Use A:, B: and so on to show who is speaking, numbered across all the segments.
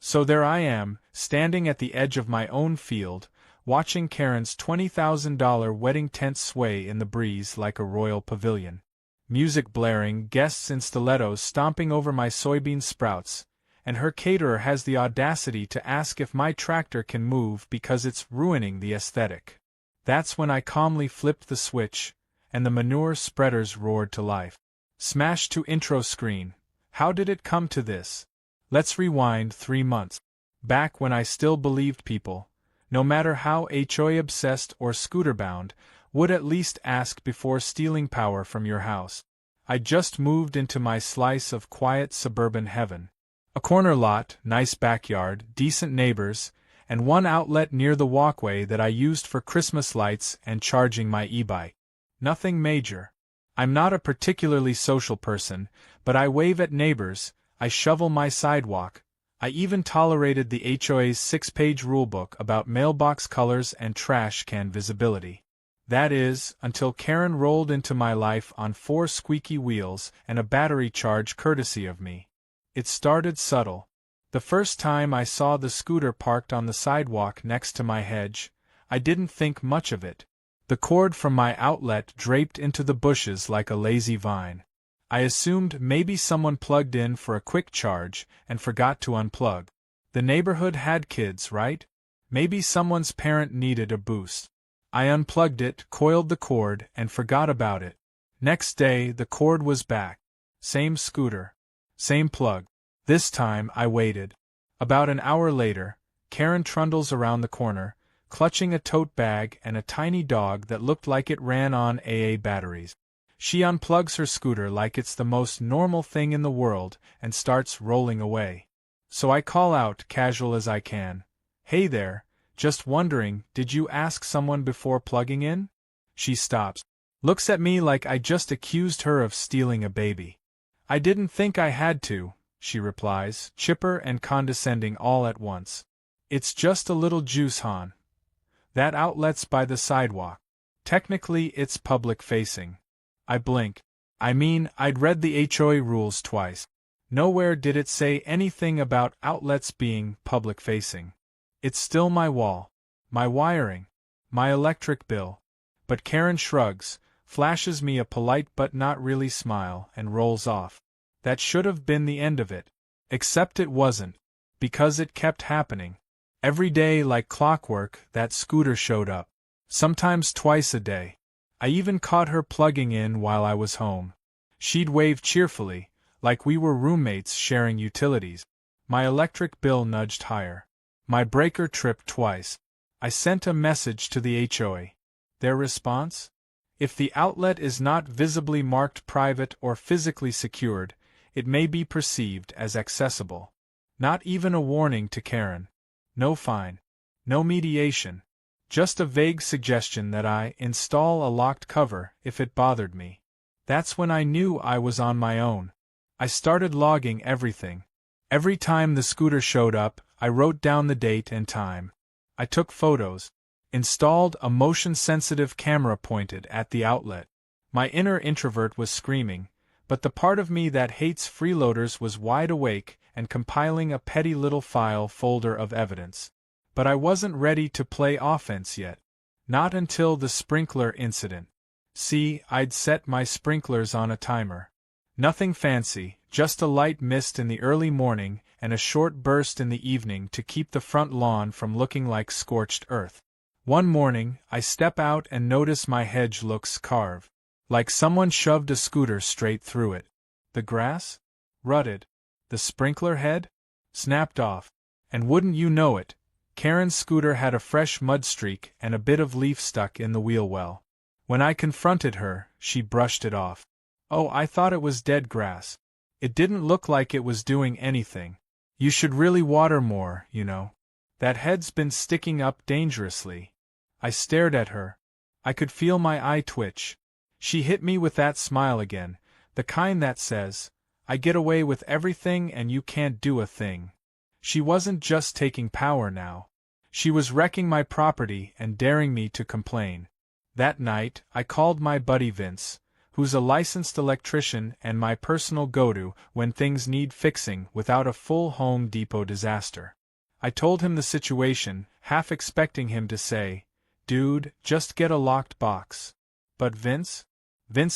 A: So there I am, standing at the edge of my own field, watching Karen's $20,000 wedding tent sway in the breeze like a royal pavilion. Music blaring, guests in stilettos stomping over my soybean sprouts, and her caterer has the audacity to ask if my tractor can move because it's ruining the aesthetic. That's when I calmly flipped the switch, and the manure spreaders roared to life. Smash to intro screen. How did it come to this? Let's rewind 3 months. Back when I still believed people, no matter how HOA obsessed or scooter bound, would at least ask before stealing power from your house. I just moved into my slice of quiet suburban heaven. A corner lot, nice backyard, decent neighbors, and one outlet near the walkway that I used for Christmas lights and charging my e-bike. Nothing major. I'm not a particularly social person, but I wave at neighbors, I shovel my sidewalk. I even tolerated the HOA's 6-page rulebook about mailbox colors and trash can visibility. That is, until Karen rolled into my life on 4 squeaky wheels and a battery charge courtesy of me. It started subtle. The first time I saw the scooter parked on the sidewalk next to my hedge, I didn't think much of it. The cord from my outlet draped into the bushes like a lazy vine. I assumed maybe someone plugged in for a quick charge and forgot to unplug. The neighborhood had kids, right? Maybe someone's parent needed a boost. I unplugged it, coiled the cord, and forgot about it. Next day, the cord was back. Same scooter. Same plug. This time, I waited. About an hour later, Karen trundles around the corner, clutching a tote bag and a tiny dog that looked like it ran on AA batteries. She unplugs her scooter like it's the most normal thing in the world and starts rolling away. So I call out, casual as I can, "Hey there, just wondering, did you ask someone before plugging in?" She stops, looks at me like I just accused her of stealing a baby. "I didn't think I had to," she replies, chipper and condescending all at once. "It's just a little juice, hon. That outlet's by the sidewalk. Technically it's public-facing." I blink. I mean, I'd read the HOA rules twice. Nowhere did it say anything about outlets being public-facing. It's still my wall, my wiring, my electric bill. But Karen shrugs, flashes me a polite but not really smile, and rolls off. That should have been the end of it. Except it wasn't, because it kept happening. Every day, like clockwork, that scooter showed up. Sometimes twice a day. I even caught her plugging in while I was home. She'd wave cheerfully, like we were roommates sharing utilities. My electric bill nudged higher. My breaker tripped twice. I sent a message to the HOA. Their response? If the outlet is not visibly marked private or physically secured, it may be perceived as accessible. Not even a warning to Karen. No fine. No mediation. Just a vague suggestion that I install a locked cover if it bothered me. That's when I knew I was on my own. I started logging everything. Every time the scooter showed up, I wrote down the date and time. I took photos. Installed a motion-sensitive camera pointed at the outlet. My inner introvert was screaming, but the part of me that hates freeloaders was wide awake and compiling a petty little file folder of evidence. But I wasn't ready to play offense yet. Not until the sprinkler incident. See, I'd set my sprinklers on a timer. Nothing fancy, just a light mist in the early morning and a short burst in the evening to keep the front lawn from looking like scorched earth. One morning, I step out and notice my hedge looks carved. Like someone shoved a scooter straight through it. The grass? Rutted. The sprinkler head? Snapped off. And wouldn't you know it, Karen's scooter had a fresh mud streak and a bit of leaf stuck in the wheel well. When I confronted her, she brushed it off. "Oh, I thought it was dead grass. It didn't look like it was doing anything. You should really water more, you know. That head's been sticking up dangerously." I stared at her. I could feel my eye twitch. She hit me with that smile again, the kind that says, "I get away with everything and you can't do a thing." She wasn't just taking power now. She was wrecking my property and daring me to complain. That night, I called my buddy Vince, who's a licensed electrician and my personal go-to when things need fixing without a full Home Depot disaster. I told him the situation, half expecting him to say, "Dude, just get a locked box." But Vince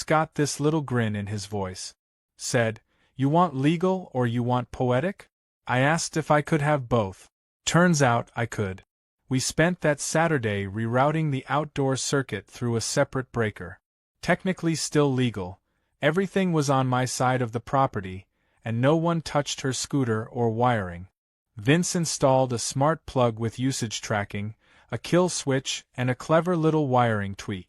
A: got this little grin in his voice. Said, "You want legal or you want poetic?" I asked if I could have both. Turns out I could. We spent that Saturday rerouting the outdoor circuit through a separate breaker. Technically still legal, everything was on my side of the property, and no one touched her scooter or wiring. Vince installed a smart plug with usage tracking, a kill switch, and a clever little wiring tweak.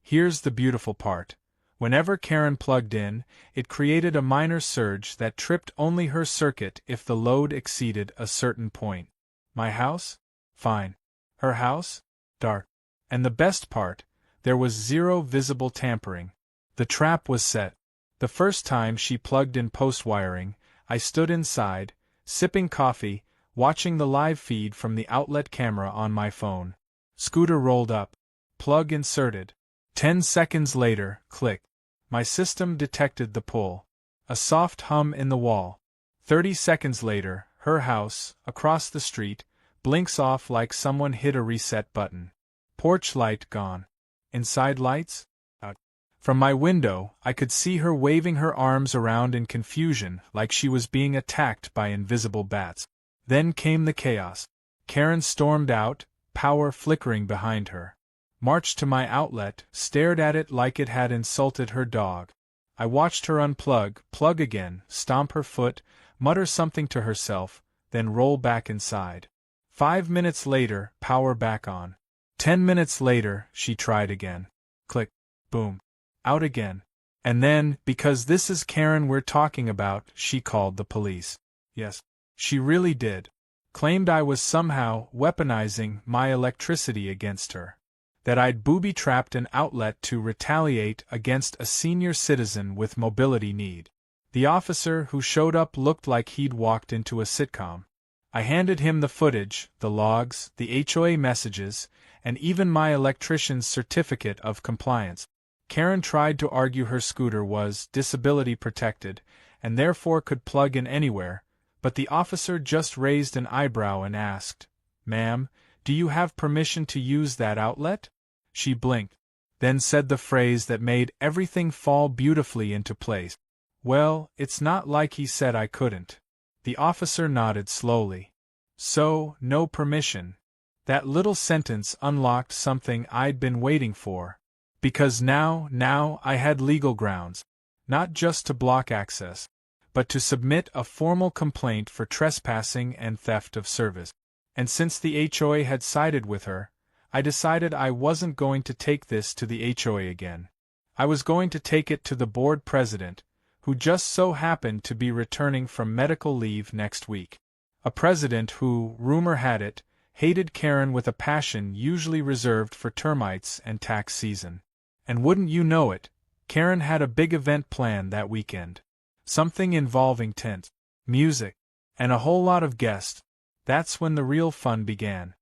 A: Here's the beautiful part. Whenever Karen plugged in, it created a minor surge that tripped only her circuit if the load exceeded a certain point. My house? Fine. Her house? Dark. And the best part, there was zero visible tampering. The trap was set. The first time she plugged in post-wiring, I stood inside, sipping coffee, watching the live feed from the outlet camera on my phone. Scooter rolled up. Plug inserted. 10 seconds later, click. My system detected the pull. A soft hum in the wall. 30 seconds later, her house, across the street, blinks off like someone hit a reset button. Porch light gone. Inside lights? Out. From my window, I could see her waving her arms around in confusion like she was being attacked by invisible bats. Then came the chaos. Karen stormed out, power flickering behind her. Marched to my outlet, stared at it like it had insulted her dog. I watched her unplug, plug again, stomp her foot, mutter something to herself, then roll back inside. 5 minutes later, power back on. 10 minutes later, she tried again. Click. Boom. Out again. And then, because this is Karen we're talking about, she called the police. Yes, she really did. Claimed I was somehow weaponizing my electricity against her. That I'd booby-trapped an outlet to retaliate against a senior citizen with mobility need. The officer who showed up looked like he'd walked into a sitcom. I handed him the footage, the logs, the HOA messages, and even my electrician's certificate of compliance. Karen tried to argue her scooter was disability protected, and therefore could plug in anywhere, but the officer just raised an eyebrow and asked, "Ma'am, do you have permission to use that outlet?" She blinked, then said the phrase that made everything fall beautifully into place. "Well, it's not like he said I couldn't." The officer nodded slowly. "So, no permission." That little sentence unlocked something I'd been waiting for. Because now I had legal grounds. Not just to block access, but to submit a formal complaint for trespassing and theft of service. And since the HOA had sided with her, I decided I wasn't going to take this to the HOA again. I was going to take it to the board president, who just so happened to be returning from medical leave next week. A president who, rumor had it, hated Karen with a passion usually reserved for termites and tax season. And wouldn't you know it, Karen had a big event planned that weekend. Something involving tents, music, and a whole lot of guests. That's when the real fun began.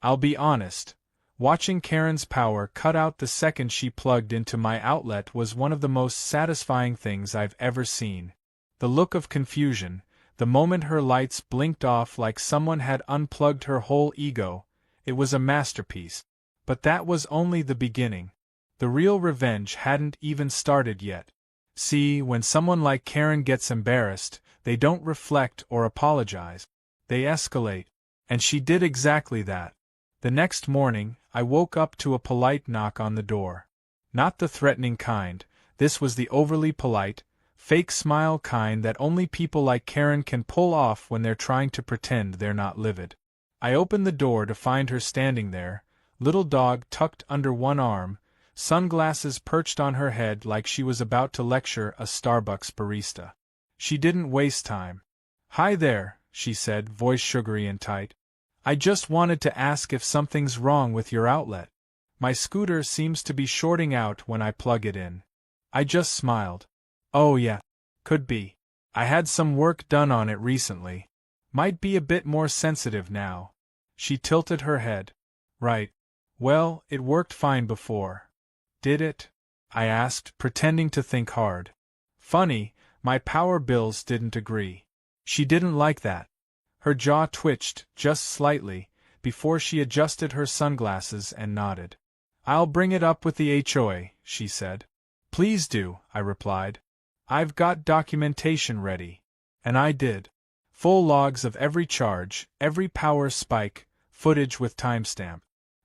A: I'll be honest, watching Karen's power cut out the second she plugged into my outlet was one of the most satisfying things I've ever seen. The look of confusion, the moment her lights blinked off like someone had unplugged her whole ego, it was a masterpiece. But that was only the beginning. The real revenge hadn't even started yet. See, when someone like Karen gets embarrassed, they don't reflect or apologize. They escalate. And she did exactly that. The next morning, I woke up to a polite knock on the door. Not the threatening kind, this was the overly polite, fake smile kind that only people like Karen can pull off when they're trying to pretend they're not livid. I opened the door to find her standing there, little dog tucked under one arm, sunglasses perched on her head like she was about to lecture a Starbucks barista. She didn't waste time. "Hi there," she said, voice sugary and tight. "I just wanted to ask if something's wrong with your outlet. My scooter seems to be shorting out when I plug it in." I just smiled. "Oh yeah, could be. I had some work done on it recently. Might be a bit more sensitive now." She tilted her head. "Right. Well, it worked fine before." "Did it?" I asked, pretending to think hard. Funny, my power bills didn't agree. She didn't like that. Her jaw twitched, just slightly, before she adjusted her sunglasses and nodded. I'll bring it up with the HOA, she said. Please do, I replied. I've got documentation ready. And I did. Full logs of every charge, every power spike, footage with timestamp.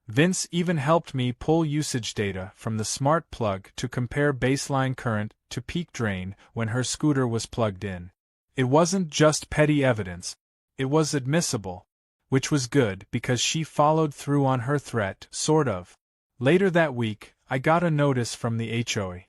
A: Vince even helped me pull usage data from the smart plug to compare baseline current to peak drain when her scooter was plugged in. It wasn't just petty evidence. It was admissible. Which was good because she followed through on her threat, sort of. Later that week, I got a notice from the HOA.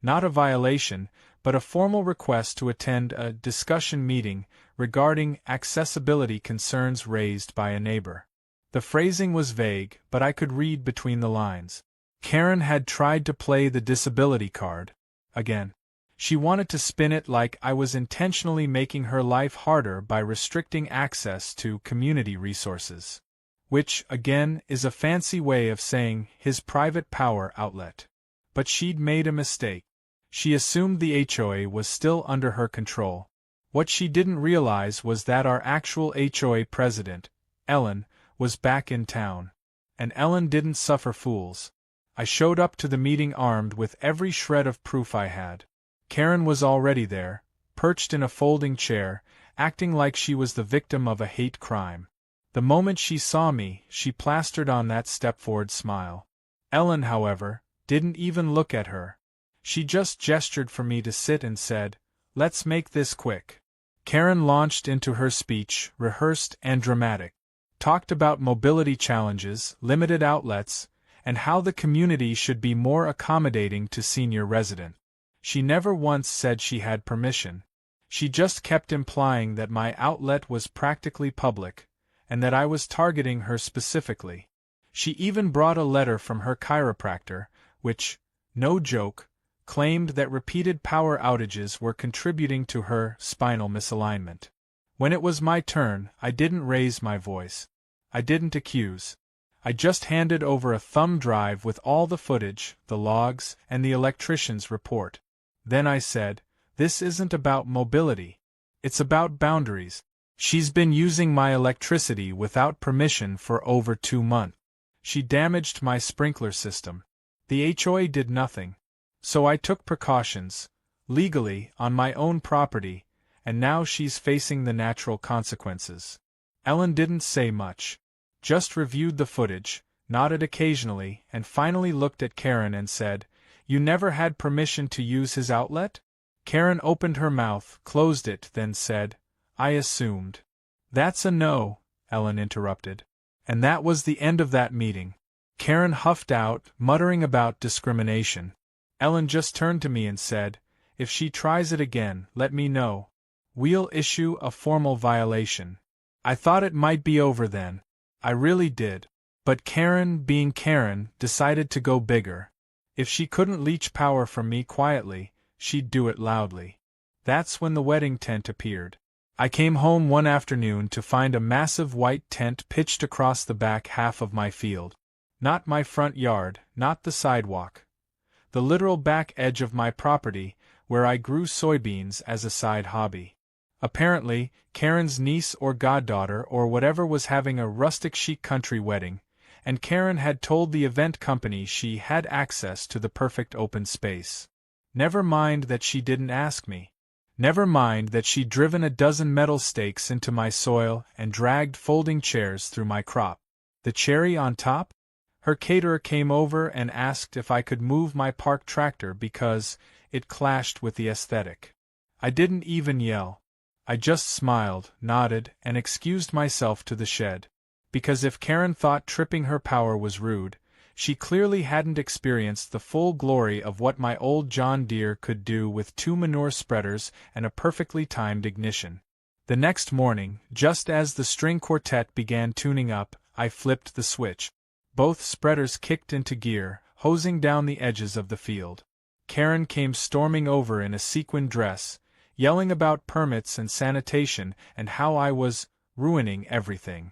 A: Not a violation, but a formal request to attend a discussion meeting regarding accessibility concerns raised by a neighbor. The phrasing was vague, but I could read between the lines. Karen had tried to play the disability card. Again. She wanted to spin it like I was intentionally making her life harder by restricting access to community resources. Which, again, is a fancy way of saying his private power outlet. But she'd made a mistake. She assumed the HOA was still under her control. What she didn't realize was that our actual HOA president, Ellen, was back in town. And Ellen didn't suffer fools. I showed up to the meeting armed with every shred of proof I had. Karen was already there, perched in a folding chair, acting like she was the victim of a hate crime. The moment she saw me, she plastered on that step-forward smile. Ellen, however, didn't even look at her. She just gestured for me to sit and said, "Let's make this quick." Karen launched into her speech, rehearsed and dramatic. Talked about mobility challenges, limited outlets, and how the community should be more accommodating to senior residents. She never once said she had permission. She just kept implying that my outlet was practically public, and that I was targeting her specifically. She even brought a letter from her chiropractor, which, no joke, claimed that repeated power outages were contributing to her spinal misalignment. When it was my turn, I didn't raise my voice. I didn't accuse. I just handed over a thumb drive with all the footage, the logs, and the electrician's report. Then I said, "This isn't about mobility. It's about boundaries. She's been using my electricity without permission for over 2 months. She damaged my sprinkler system. The HOA did nothing. So I took precautions, legally, on my own property, and now she's facing the natural consequences." Ellen didn't say much. Just reviewed the footage, nodded occasionally, and finally looked at Karen and said, "You never had permission to use his outlet?" Karen opened her mouth, closed it, then said, "I assumed." "That's a no," Ellen interrupted. And that was the end of that meeting. Karen huffed out, muttering about discrimination. Ellen just turned to me and said, "If she tries it again, let me know. We'll issue a formal violation." I thought it might be over then. I really did. But Karen, being Karen, decided to go bigger. If she couldn't leech power from me quietly, she'd do it loudly. That's when the wedding tent appeared. I came home one afternoon to find a massive white tent pitched across the back half of my field. Not my front yard, not the sidewalk. The literal back edge of my property, where I grew soybeans as a side hobby. Apparently, Karen's niece or goddaughter or whatever was having a rustic chic country wedding, and Karen had told the event company she had access to the perfect open space. Never mind that she didn't ask me. Never mind that she'd driven a dozen metal stakes into my soil and dragged folding chairs through my crop. The cherry on top? Her caterer came over and asked if I could move my park tractor because it clashed with the aesthetic. I didn't even yell. I just smiled, nodded, and excused myself to the shed. Because if Karen thought tripping her power was rude, she clearly hadn't experienced the full glory of what my old John Deere could do with 2 manure spreaders and a perfectly timed ignition. The next morning, just as the string quartet began tuning up, I flipped the switch. Both spreaders kicked into gear, hosing down the edges of the field. Karen came storming over in a sequin dress, yelling about permits and sanitation and how I was ruining everything.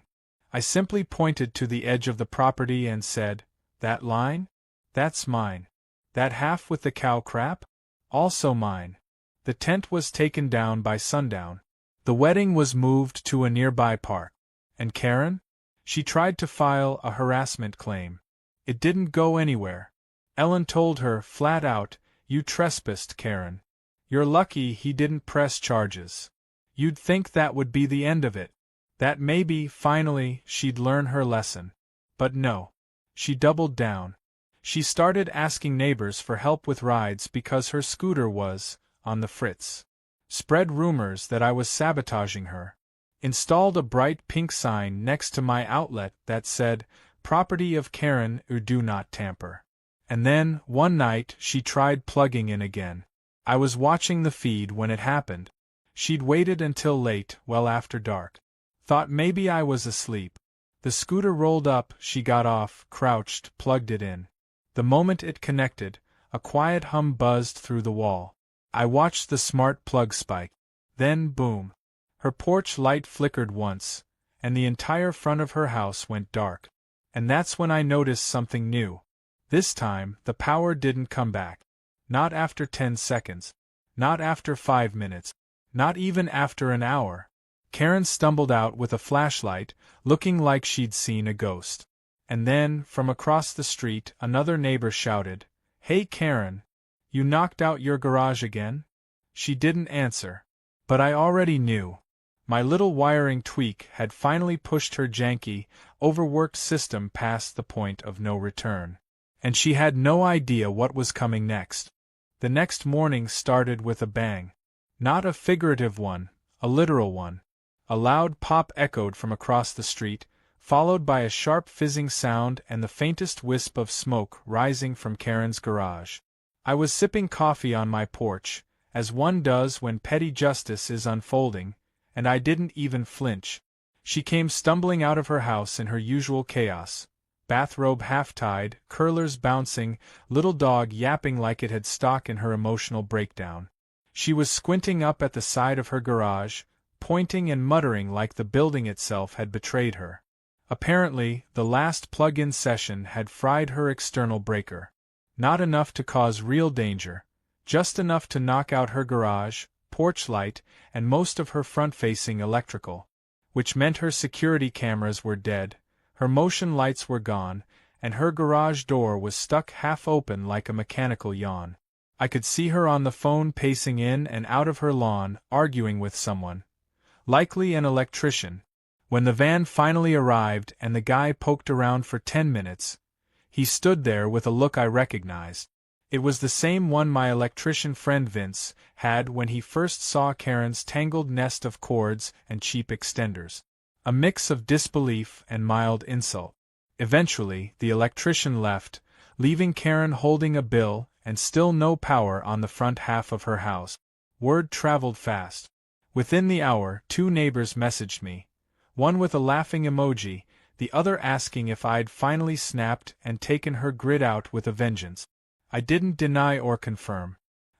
A: I simply pointed to the edge of the property and said, "That line? That's mine. That half with the cow crap? Also mine. The tent was taken down by sundown. The wedding was moved to a nearby park. And Karen? She tried to file a harassment claim. It didn't go anywhere. Ellen told her, flat out, "You trespassed, Karen. You're lucky he didn't press charges. You'd think that would be the end of it. That maybe, finally, she'd learn her lesson. But no. She doubled down. She started asking neighbors for help with rides because her scooter was on the fritz. Spread rumors that I was sabotaging her. Installed a bright pink sign next to my outlet that said, 'Property of Karen or do not tamper.' And then, one night, she tried plugging in again. I was watching the feed when it happened. She'd waited until late, well after dark. Thought maybe I was asleep. The scooter rolled up, she got off, crouched, plugged it in. The moment it connected, a quiet hum buzzed through the wall. I watched the smart plug spike. Then, boom. Her porch light flickered once, and the entire front of her house went dark. And that's when I noticed something new. This time, the power didn't come back. Not after 10 seconds. Not after 5 minutes. Not even after an hour. Karen stumbled out with a flashlight, looking like she'd seen a ghost. And then, from across the street, another neighbor shouted, "Hey Karen! You knocked out your garage again?" She didn't answer. But I already knew. My little wiring tweak had finally pushed her janky, overworked system past the point of no return. And she had no idea what was coming next. The next morning started with a bang. Not a figurative one, a literal one. A loud pop echoed from across the street, followed by a sharp fizzing sound and the faintest wisp of smoke rising from Karen's garage. I was sipping coffee on my porch, as one does when petty justice is unfolding, and I didn't even flinch. She came stumbling out of her house in her usual chaos. Bathrobe half-tied, curlers bouncing, little dog yapping like it had stock in her emotional breakdown. She was squinting up at the side of her garage, pointing and muttering like the building itself had betrayed her. Apparently, the last plug-in session had fried her external breaker. Not enough to cause real danger, just enough to knock out her garage, porch light, and most of her front-facing electrical. Which meant her security cameras were dead, her motion lights were gone, and her garage door was stuck half open like a mechanical yawn. I could see her on the phone pacing in and out of her lawn, arguing with someone. Likely an electrician. When the van finally arrived and the guy poked around for 10 minutes, he stood there with a look I recognized. It was the same one my electrician friend Vince had when he first saw Karen's tangled nest of cords and cheap extenders. A mix of disbelief and mild insult. Eventually, the electrician left, leaving Karen holding a bill and still no power on the front half of her house. Word traveled fast. Within the hour, 2 neighbors messaged me. One with a laughing emoji, the other asking if I'd finally snapped and taken her grid out with a vengeance. I didn't deny or confirm.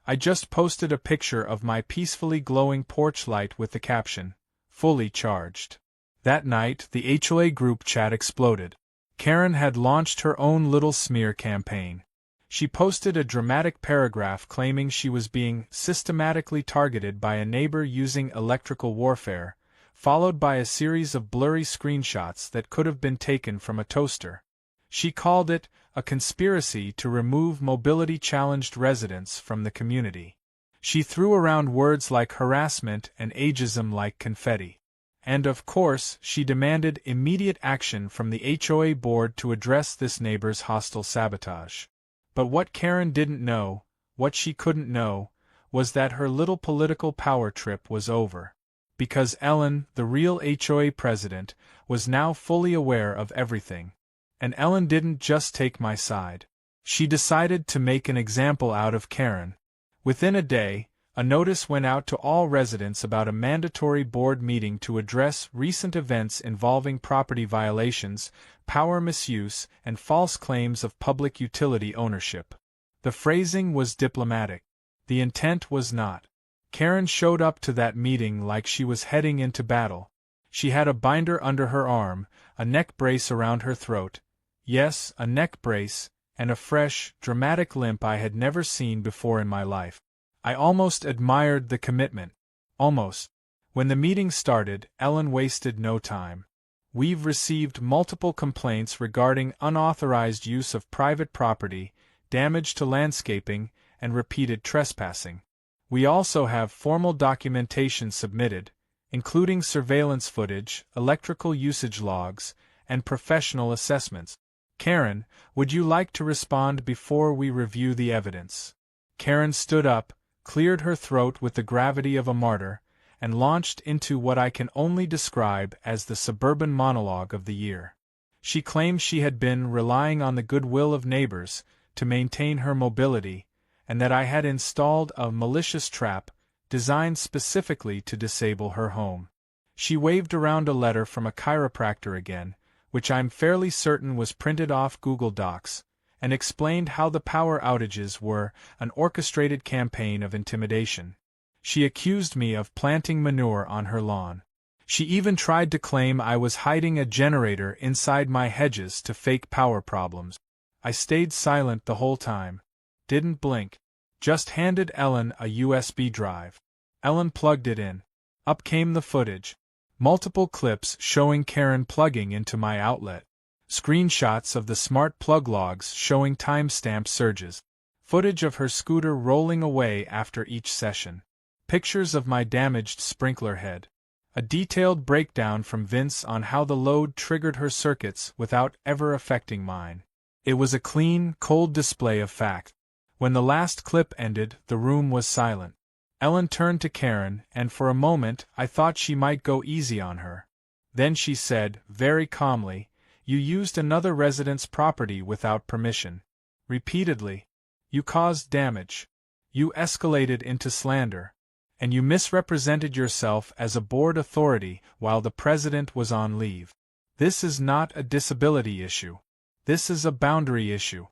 A: I just posted a picture of my peacefully glowing porch light with the caption, "Fully charged." That night, the HOA group chat exploded. Karen had launched her own little smear campaign. She posted a dramatic paragraph claiming she was being systematically targeted by a neighbor using electrical warfare, followed by a series of blurry screenshots that could have been taken from a toaster. She called it a conspiracy to remove mobility-challenged residents from the community. She threw around words like harassment and ageism like confetti. And of course, she demanded immediate action from the HOA board to address this neighbor's hostile sabotage. But what Karen didn't know, what she couldn't know, was that her little political power trip was over. Because Ellen, the real HOA president, was now fully aware of everything. And Ellen didn't just take my side. She decided to make an example out of Karen. Within a day, a notice went out to all residents about a mandatory board meeting to address recent events involving property violations, power misuse, and false claims of public utility ownership. The phrasing was diplomatic. The intent was not. Karen showed up to that meeting like she was heading into battle. She had a binder under her arm, a neck brace around her throat. Yes, a neck brace, and a fresh, dramatic limp I had never seen before in my life. I almost admired the commitment. Almost. When the meeting started, Ellen wasted no time. "We've received multiple complaints regarding unauthorized use of private property, damage to landscaping, and repeated trespassing. We also have formal documentation submitted, including surveillance footage, electrical usage logs, and professional assessments. Karen, would you like to respond before we review the evidence?" Karen stood up, cleared her throat with the gravity of a martyr, and launched into what I can only describe as the suburban monologue of the year. She claimed she had been relying on the goodwill of neighbors to maintain her mobility, and that I had installed a malicious trap designed specifically to disable her home. She waved around a letter from a chiropractor again, which I'm fairly certain was printed off Google Docs, and explained how the power outages were an orchestrated campaign of intimidation. She accused me of planting manure on her lawn. She even tried to claim I was hiding a generator inside my hedges to fake power problems. I stayed silent the whole time. Didn't blink. Just handed Ellen a USB drive. Ellen plugged it in. Up came the footage. Multiple clips showing Karen plugging into my outlet. Screenshots of the smart plug logs showing timestamp surges. Footage of her scooter rolling away after each session. Pictures of my damaged sprinkler head. A detailed breakdown from Vince on how the load triggered her circuits without ever affecting mine. It was a clean, cold display of fact. When the last clip ended, the room was silent. Ellen turned to Karen, and for a moment I thought she might go easy on her. Then she said, very calmly, "You used another resident's property without permission. Repeatedly. You caused damage. You escalated into slander. And you misrepresented yourself as a board authority while the president was on leave. This is not a disability issue. This is a boundary issue.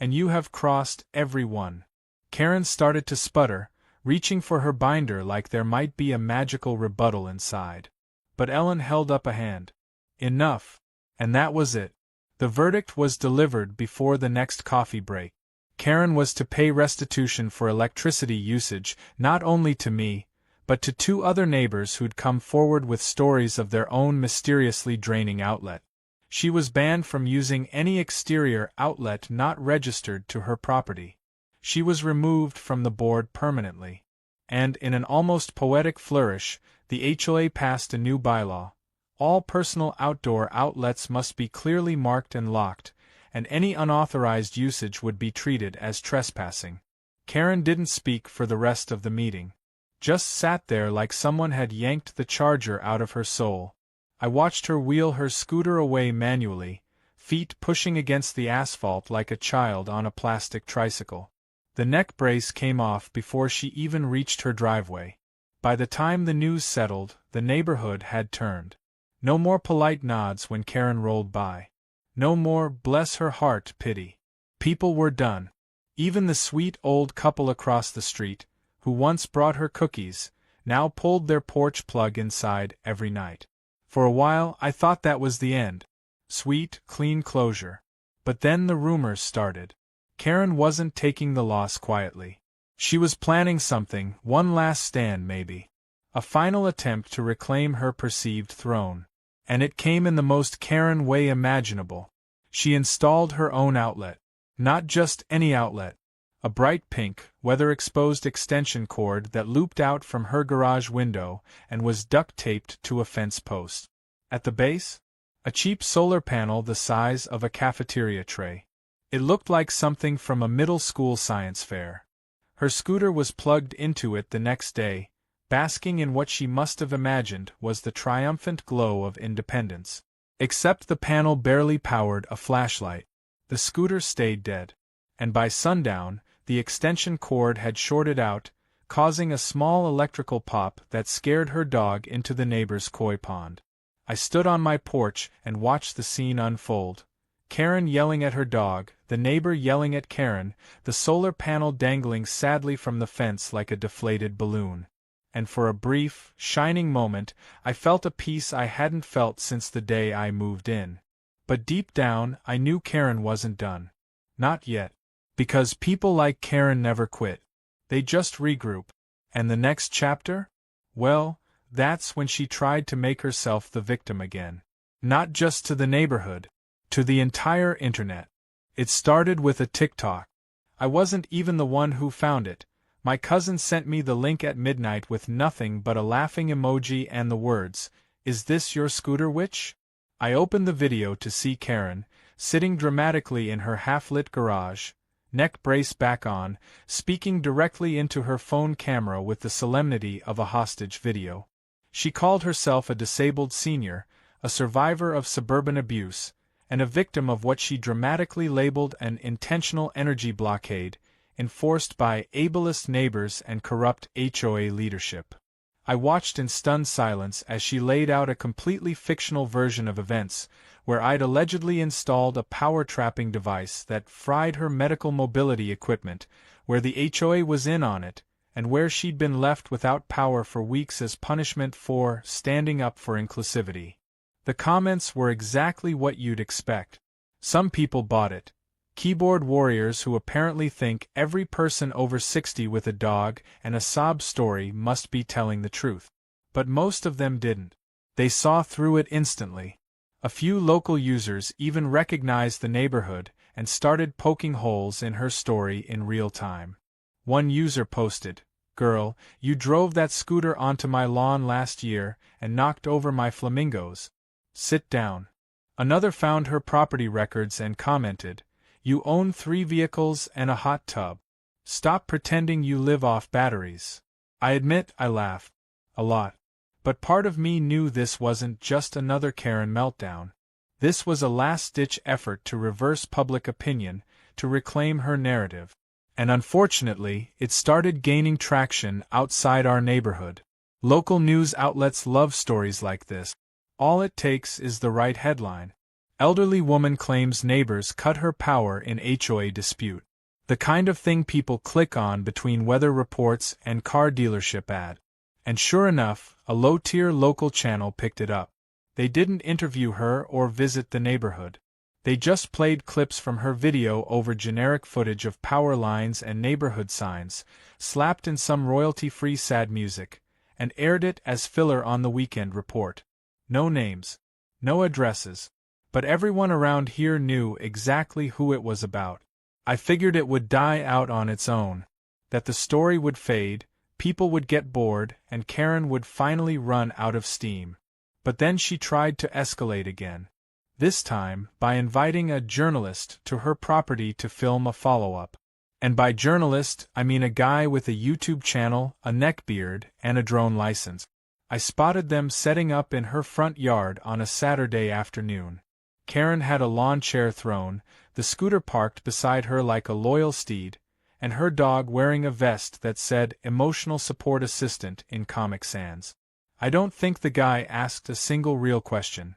A: And you have crossed every one." Karen started to sputter, reaching for her binder like there might be a magical rebuttal inside. But Ellen held up a hand. Enough. And that was it. The verdict was delivered before the next coffee break. Karen was to pay restitution for electricity usage, not only to me, but to 2 other neighbors who'd come forward with stories of their own mysteriously draining outlet. She was banned from using any exterior outlet not registered to her property. She was removed from the board permanently. And in an almost poetic flourish, the HOA passed a new bylaw. All personal outdoor outlets must be clearly marked and locked, and any unauthorized usage would be treated as trespassing. Karen didn't speak for the rest of the meeting. Just sat there like someone had yanked the charger out of her soul. I watched her wheel her scooter away manually, feet pushing against the asphalt like a child on a plastic tricycle. The neck brace came off before she even reached her driveway. By the time the news settled, the neighborhood had turned. No more polite nods when Karen rolled by. No more bless her heart pity. People were done. Even the sweet old couple across the street, who once brought her cookies, now pulled their porch plug inside every night. For a while I thought that was the end. Sweet, clean closure. But then the rumors started. Karen wasn't taking the loss quietly. She was planning something, one last stand maybe. A final attempt to reclaim her perceived throne. And it came in the most Karen way imaginable. She installed her own outlet. Not just any outlet. A bright pink, weather-exposed extension cord that looped out from her garage window and was duct-taped to a fence post. At the base, a cheap solar panel the size of a cafeteria tray. It looked like something from a middle school science fair. Her scooter was plugged into it the next day, basking in what she must have imagined was the triumphant glow of independence. Except the panel barely powered a flashlight. The scooter stayed dead. And by sundown, the extension cord had shorted out, causing a small electrical pop that scared her dog into the neighbor's koi pond. I stood on my porch and watched the scene unfold. Karen yelling at her dog, the neighbor yelling at Karen, the solar panel dangling sadly from the fence like a deflated balloon. And for a brief, shining moment, I felt a peace I hadn't felt since the day I moved in. But deep down, I knew Karen wasn't done. Not yet. Because people like Karen never quit. They just regroup. And the next chapter? Well, that's when she tried to make herself the victim again. Not just to the neighborhood. To the entire internet. It started with a TikTok. I wasn't even the one who found it. My cousin sent me the link at midnight with nothing but a laughing emoji and the words, "Is this your scooter witch?" I opened the video to see Karen, sitting dramatically in her half-lit garage, neck brace back on, speaking directly into her phone camera with the solemnity of a hostage video. She called herself a disabled senior, a survivor of suburban abuse, and a victim of what she dramatically labeled an intentional energy blockade, enforced by ableist neighbors and corrupt HOA leadership. I watched in stunned silence as she laid out a completely fictional version of events, where I'd allegedly installed a power-trapping device that fried her medical mobility equipment, where the HOA was in on it, and where she'd been left without power for weeks as punishment for standing up for inclusivity. The comments were exactly what you'd expect. Some people bought it. Keyboard warriors who apparently think every person over 60 with a dog and a sob story must be telling the truth. But most of them didn't. They saw through it instantly. A few local users even recognized the neighborhood and started poking holes in her story in real time. One user posted, "Girl, you drove that scooter onto my lawn last year and knocked over my flamingos. Sit down." Another found her property records and commented, "You own 3 vehicles and a hot tub. Stop pretending you live off batteries." I admit I laughed. A lot. But part of me knew this wasn't just another Karen meltdown. This was a last-ditch effort to reverse public opinion, to reclaim her narrative. And unfortunately, it started gaining traction outside our neighborhood. Local news outlets love stories like this. All it takes is the right headline. Elderly woman claims neighbors cut her power in HOA dispute. The kind of thing people click on between weather reports and car dealership ad. And sure enough, a low-tier local channel picked it up. They didn't interview her or visit the neighborhood. They just played clips from her video over generic footage of power lines and neighborhood signs, slapped in some royalty-free sad music, and aired it as filler on the weekend report. No names. No addresses. But everyone around here knew exactly who it was about. I figured it would die out on its own. That the story would fade, people would get bored, and Karen would finally run out of steam. But then she tried to escalate again. This time, by inviting a journalist to her property to film a follow-up. And by journalist, I mean a guy with a YouTube channel, a neckbeard, and a drone license. I spotted them setting up in her front yard on a Saturday afternoon. Karen had a lawn chair thrown, the scooter parked beside her like a loyal steed, and her dog wearing a vest that said Emotional Support Assistant in Comic Sans. I don't think the guy asked a single real question.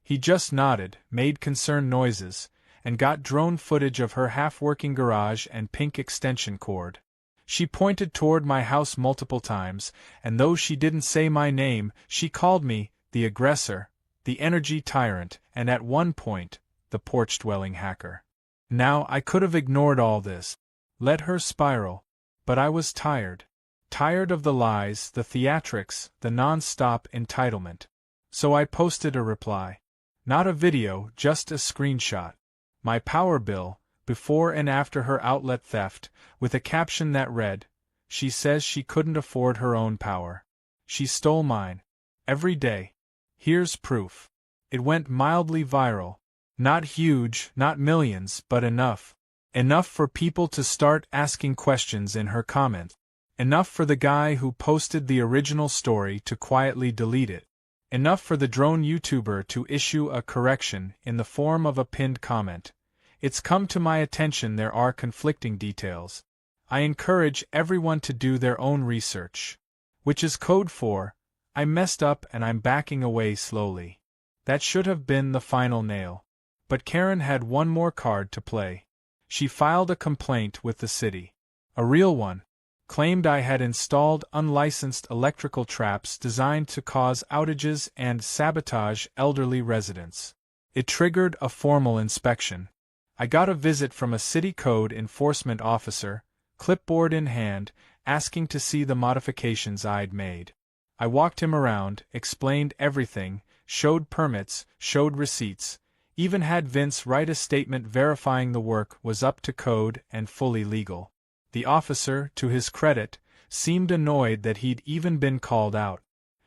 A: He just nodded, made concerned noises, and got drone footage of her half-working garage and pink extension cord. She pointed toward my house multiple times, and though she didn't say my name, she called me the aggressor, the energy tyrant, and at one point, the porch-dwelling hacker. Now, I could have ignored all this, let her spiral, but I was tired. Tired of the lies, the theatrics, the non-stop entitlement. So I posted a reply. Not a video, just a screenshot. My power bill, before and after her outlet theft, with a caption that read, "She says she couldn't afford her own power. She stole mine. Every day. Here's proof." It went mildly viral. Not huge, not millions, but enough. Enough for people to start asking questions in her comments. Enough for the guy who posted the original story to quietly delete it. Enough for the drone YouTuber to issue a correction in the form of a pinned comment. It's come to my attention there are conflicting details. I encourage everyone to do their own research. Which is code for, I messed up and I'm backing away slowly. That should have been the final nail. But Karen had one more card to play. She filed a complaint with the city. A real one. Claimed I had installed unlicensed electrical traps designed to cause outages and sabotage elderly residents. It triggered a formal inspection. I got a visit from a city code enforcement officer, clipboard in hand, asking to see the modifications I'd made. I walked him around, explained everything, showed permits, showed receipts, even had Vince write a statement verifying the work was up to code and fully legal. The officer, to his credit, seemed annoyed that he'd even been called out.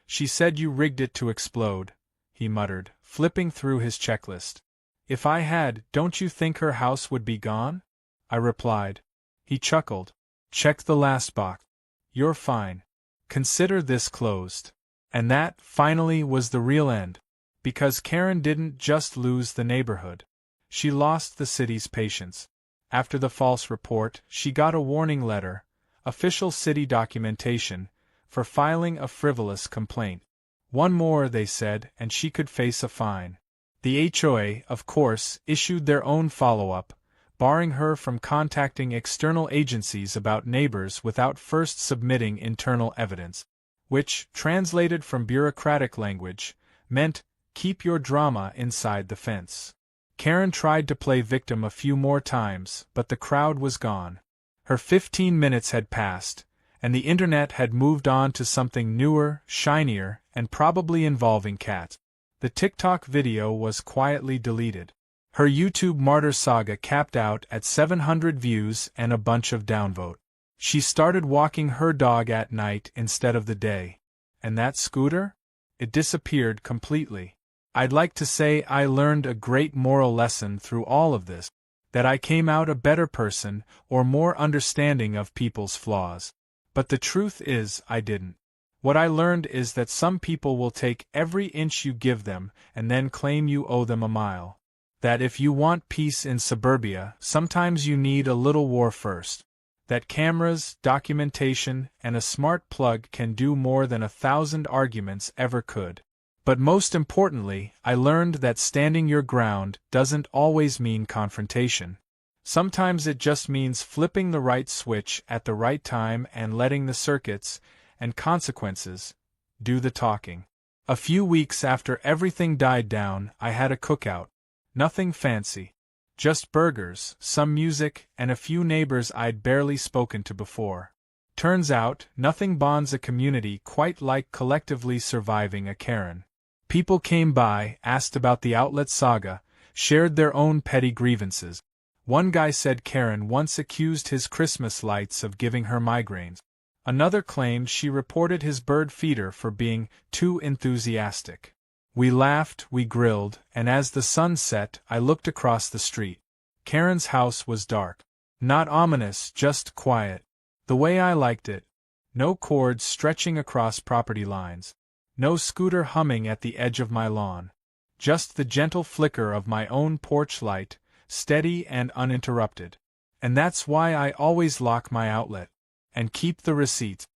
A: "She said you rigged it to explode," he muttered, flipping through his checklist. "If I had, don't you think her house would be gone?" I replied. He chuckled. "Check the last box. You're fine. Consider this closed." And that, finally, was the real end. Because Karen didn't just lose the neighborhood. She lost the city's patience. After the false report, she got a warning letter, official city documentation, for filing a frivolous complaint. One more, they said, and she could face a fine. The HOA, of course, issued their own follow-up, barring her from contacting external agencies about neighbors without first submitting internal evidence, which, translated from bureaucratic language, meant, keep your drama inside the fence. Karen tried to play victim a few more times, but the crowd was gone. Her 15 minutes had passed, and the internet had moved on to something newer, shinier, and probably involving cats. The TikTok video was quietly deleted. Her YouTube martyr saga capped out at 700 views and a bunch of downvote. She started walking her dog at night instead of the day. And that scooter? It disappeared completely. I'd like to say I learned a great moral lesson through all of this, that I came out a better person or more understanding of people's flaws. But the truth is, I didn't. What I learned is that some people will take every inch you give them and then claim you owe them a mile. That if you want peace in suburbia, sometimes you need a little war first. That cameras, documentation, and a smart plug can do more than 1,000 arguments ever could. But most importantly, I learned that standing your ground doesn't always mean confrontation. Sometimes it just means flipping the right switch at the right time and letting the circuits and consequences do the talking. A few weeks after everything died down, I had a cookout. Nothing fancy. Just burgers, some music, and a few neighbors I'd barely spoken to before. Turns out, nothing bonds a community quite like collectively surviving a Karen. People came by, asked about the outlet saga, shared their own petty grievances. One guy said Karen once accused his Christmas lights of giving her migraines. Another claimed she reported his bird feeder for being too enthusiastic. We laughed, we grilled, and as the sun set, I looked across the street. Karen's house was dark. Not ominous, just quiet. The way I liked it. No cords stretching across property lines. No scooter humming at the edge of my lawn. Just the gentle flicker of my own porch light, steady and uninterrupted. And that's why I always lock my outlet. And keep the receipts.